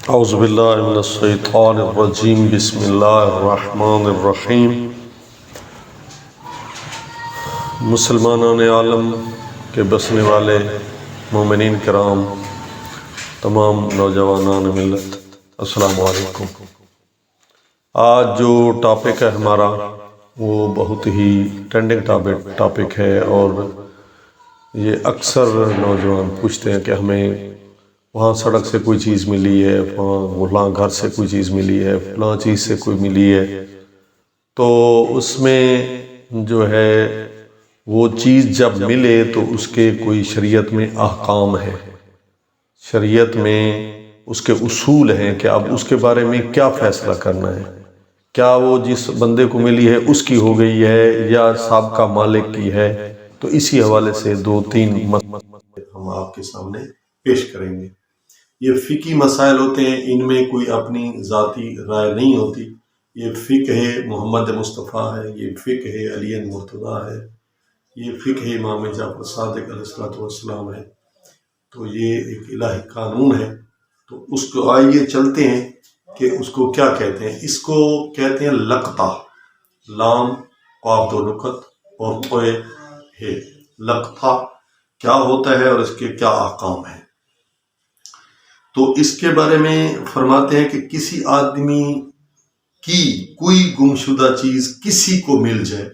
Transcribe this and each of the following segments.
اعوذ باللہ من الشیطان الرجیم، بسم اللہ الرحمن الرحیم۔ مسلمانان عالم کے بسنے والے مومنین کرام، تمام نوجوانان ملت، السلام علیکم۔ آج جو ٹاپک ہے ہمارا وہ بہت ہی ٹرینڈنگ ٹاپک ہے، اور یہ اکثر نوجوان پوچھتے ہیں کہ ہمیں وہاں سڑک سے کوئی چیز ملی ہے، فلاں گھر سے کوئی چیز ملی ہے، فلاں چیز سے کوئی ملی ہے، تو اس میں جو ہے وہ چیز جب ملے تو اس کے کوئی شریعت میں احکام ہے، شریعت میں اس کے اصول ہیں کہ اب اس کے بارے میں کیا فیصلہ کرنا ہے۔ کیا وہ جس بندے کو ملی ہے اس کی ہو گئی ہے یا سابقہ مالک کی ہے؟ تو اسی حوالے سے دو تین مسئلے ہم آپ کے سامنے پیش کریں گے۔ یہ فقہی مسائل ہوتے ہیں، ان میں کوئی اپنی ذاتی رائے نہیں ہوتی۔ یہ فقہ محمد مصطفیٰ ہے، یہ فقہ علی مرتضیٰ ہے، یہ فقہ امام جعفر صادق علیہ السلام ہے۔ تو یہ ایک الہی قانون ہے۔ تو اس کو آئیے چلتے ہیں کہ اس کو کیا کہتے ہیں۔ اس کو کہتے ہیں لقطہ، لام قاف دو نقط اور قوے ہے۔ لقطہ کیا ہوتا ہے اور اس کے کیا احکام ہیں؟ تو اس کے بارے میں فرماتے ہیں کہ کسی آدمی کی کوئی گمشدہ چیز کسی کو مل جائے،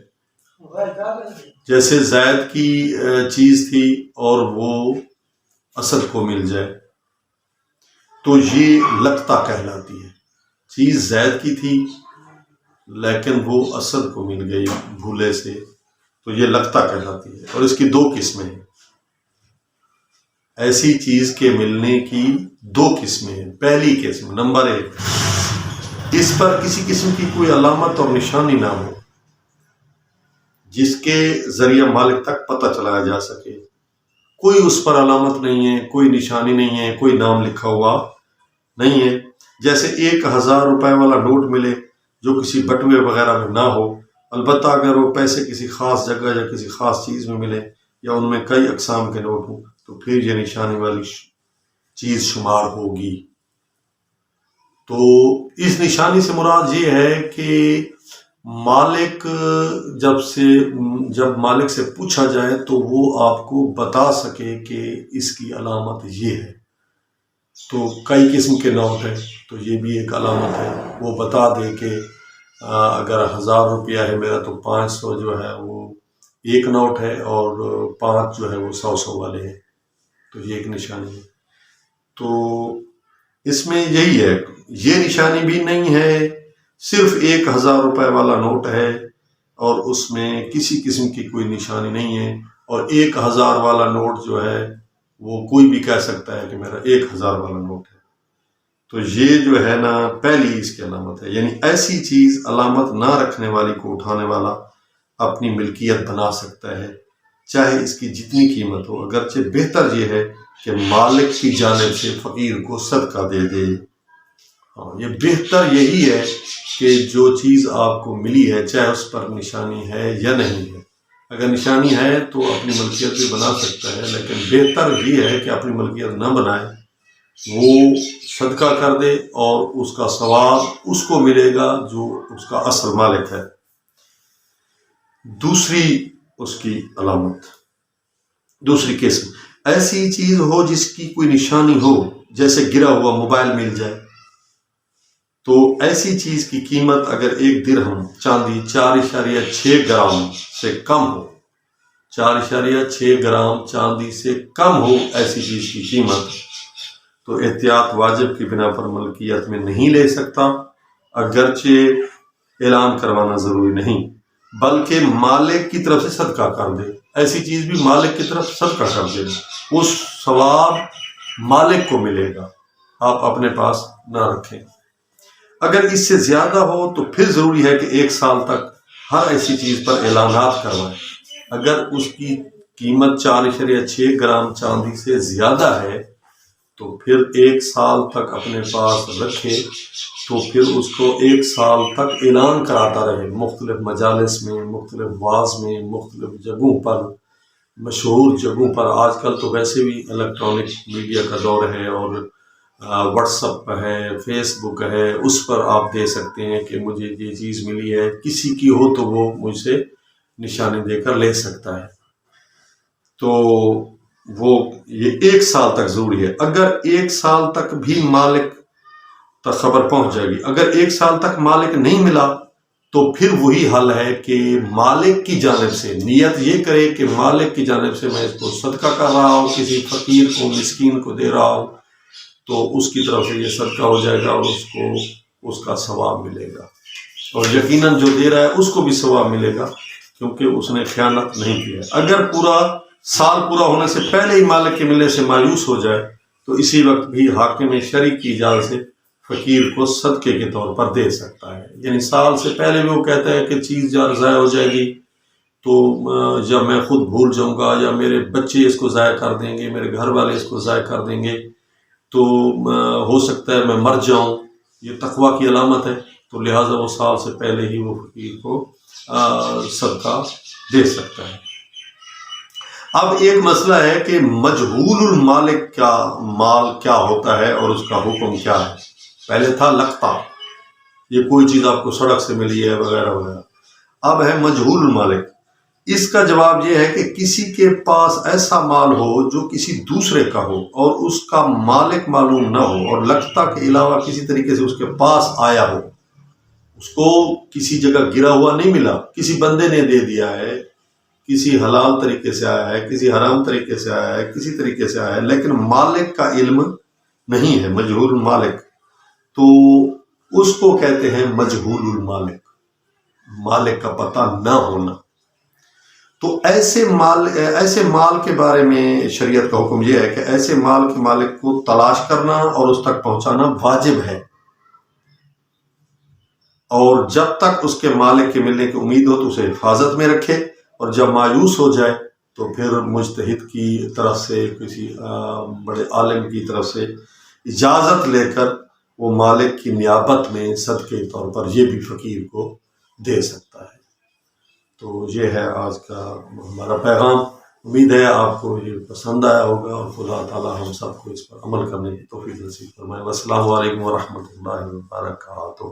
جیسے زید کی چیز تھی اور وہ اسد کو مل جائے، تو یہ لقطہ کہلاتی ہے۔ چیز زید کی تھی لیکن وہ اسد کو مل گئی بھولے سے، تو یہ لقطہ کہلاتی ہے۔ اور اس کی دو قسمیں ہیں۔ ایسی چیز کے ملنے کی دو قسمیں ہیں۔ پہلی قسم نمبر 1، اس پر کسی قسم کی کوئی علامت اور نشانی نہ ہو جس کے ذریعہ مالک تک پتہ چلایا جا سکے۔ کوئی اس پر علامت نہیں ہے، کوئی نشانی نہیں ہے، کوئی نام لکھا ہوا نہیں ہے۔ جیسے 1000 روپے والا نوٹ ملے جو کسی بٹوے وغیرہ میں نہ ہو، البتہ اگر وہ پیسے کسی خاص جگہ یا کسی خاص چیز میں ملے یا ان میں کئی اقسام کے نوٹ ہوں، تو پھر یہ نشانی والی چیز شمار ہوگی۔ تو اس نشانی سے مراد یہ ہے کہ مالک جب مالک سے پوچھا جائے تو وہ آپ کو بتا سکے کہ اس کی علامت یہ ہے۔ تو کئی قسم کے نوٹ ہیں، تو یہ بھی ایک علامت ہے۔ وہ بتا دے کہ اگر 1000 روپیہ ہے میرا تو 500 جو ہے وہ ایک نوٹ ہے اور 5 جو ہے وہ 100 والے ہیں، تو یہ ایک نشانی ہے۔ تو اس میں یہی ہے، یہ نشانی بھی نہیں ہے، صرف 1000 روپے والا نوٹ ہے اور اس میں کسی قسم کی کوئی نشانی نہیں ہے، اور 1000 والا نوٹ جو ہے وہ کوئی بھی کہہ سکتا ہے کہ میرا 1000 والا نوٹ ہے۔ تو یہ جو ہے نا پہلی اس کی علامت ہے، یعنی ایسی چیز علامت نہ رکھنے والی کو اٹھانے والا اپنی ملکیت بنا سکتا ہے، چاہے اس کی جتنی قیمت ہو، اگرچہ بہتر یہ ہے کہ مالک کی جانب سے فقیر کو صدقہ دے دے۔ یہ بہتر یہی ہے کہ جو چیز آپ کو ملی ہے چاہے اس پر نشانی ہے یا نہیں ہے، اگر نشانی ہے تو اپنی ملکیت بھی بنا سکتا ہے، لیکن بہتر یہ ہے کہ اپنی ملکیت نہ بنائے، وہ صدقہ کر دے اور اس کا ثواب اس کو ملے گا جو اس کا اصل مالک ہے۔ دوسری اس کی علامت، دوسری قسم، ایسی چیز ہو جس کی کوئی نشانی ہو، جیسے گرا ہوا موبائل مل جائے، تو ایسی چیز کی قیمت اگر 1 درہم چاندی 4.6 گرام سے کم ہو، 4.6 گرام چاندی سے کم ہو ایسی چیز کی قیمت، تو احتیاط واجب کی بنا پر ملکیت میں نہیں لے سکتا، اگرچہ اعلان کروانا ضروری نہیں، بلکہ مالک کی طرف سے صدقہ کر دے۔ ایسی چیز بھی مالک کی طرف صدقہ کر دے، اس ثواب مالک کو ملے گا، آپ اپنے پاس نہ رکھیں۔ اگر اس سے زیادہ ہو تو پھر ضروری ہے کہ 1 سال تک ہر ایسی چیز پر اعلانات کروائیں۔ اگر اس کی قیمت 4.6 گرام چاندی سے زیادہ ہے تو پھر 1 سال تک اپنے پاس رکھے، تو پھر اس کو 1 سال تک اعلان کراتا رہے، مختلف مجالس میں، مختلف واعظ میں، مختلف جگہوں پر، مشہور جگہوں پر۔ آج کل تو ویسے بھی الیکٹرانک میڈیا کا دور ہے اور واٹس ایپ ہے، فیس بک ہے، اس پر آپ دے سکتے ہیں کہ مجھے یہ چیز ملی ہے، کسی کی ہو تو وہ مجھ سے نشانی دے کر لے سکتا ہے۔ تو وہ یہ 1 سال تک ضروری ہے۔ اگر 1 سال تک بھی مالک تک خبر پہنچ جائے گی، اگر 1 سال تک مالک نہیں ملا تو پھر وہی حل ہے کہ مالک کی جانب سے نیت یہ کرے کہ مالک کی جانب سے میں اس کو صدقہ کر رہا ہوں، کسی فقیر کو، مسکین کو دے رہا ہوں، تو اس کی طرف سے یہ صدقہ ہو جائے گا اور اس کو اس کا ثواب ملے گا، اور یقیناً جو دے رہا ہے اس کو بھی ثواب ملے گا کیونکہ اس نے خیانت نہیں کی ہے۔ اگر پورا سال پورا ہونے سے پہلے ہی مالک کے ملنے سے مایوس ہو جائے تو اسی وقت بھی حاکم شرعی کی اجازت سے فقیر کو صدقے کے طور پر دے سکتا ہے۔ یعنی سال سے پہلے بھی وہ کہتا ہے کہ چیز جب ضائع ہو جائے گی تو یا میں خود بھول جاؤں گا یا میرے بچے اس کو ضائع کر دیں گے، میرے گھر والے اس کو ضائع کر دیں گے، تو ہو سکتا ہے میں مر جاؤں، یہ تقویٰ کی علامت ہے، تو لہٰذا وہ سال سے پہلے ہی وہ فقیر کو صدقہ دے سکتا ہے۔ اب ایک مسئلہ ہے کہ مجہول المالک کا مال کیا ہوتا ہے اور اس کا حکم کیا ہے۔ پہلے تھا لقطہ، یہ کوئی چیز آپ کو سڑک سے ملی ہے وغیرہ وغیرہ، اب ہے مجہول المالک۔ اس کا جواب یہ ہے کہ کسی کے پاس ایسا مال ہو جو کسی دوسرے کا ہو اور اس کا مالک معلوم نہ ہو، اور لقطہ کے علاوہ کسی طریقے سے اس کے پاس آیا ہو، اس کو کسی جگہ گرا ہوا نہیں ملا، کسی بندے نے دے دیا ہے، کسی حلال طریقے سے آیا ہے، کسی حرام طریقے سے آیا ہے، کسی طریقے سے آیا ہے، لیکن مالک کا علم نہیں ہے، مجہول المالک، تو اس کو کہتے ہیں مجہول المالک، مالک کا پتہ نہ ہونا۔ تو ایسے مال کے بارے میں شریعت کا حکم یہ ہے کہ ایسے مال کے مالک کو تلاش کرنا اور اس تک پہنچانا واجب ہے، اور جب تک اس کے مالک کے ملنے کی امید ہو تو اسے حفاظت میں رکھے، اور جب مایوس ہو جائے تو پھر مجتہد کی طرف سے، کسی بڑے عالم کی طرف سے اجازت لے کر وہ مالک کی نیابت میں صدقے کے طور پر یہ بھی فقیر کو دے سکتا ہے۔ تو یہ ہے آج کا ہمارا پیغام۔ امید ہے آپ کو یہ پسند آیا ہوگا، اور خدا تعالی ہم سب کو اس پر عمل کرنے کی توفیق نصیب فرمائے۔ والسلام علیکم ورحمۃ اللہ وبرکاتہ۔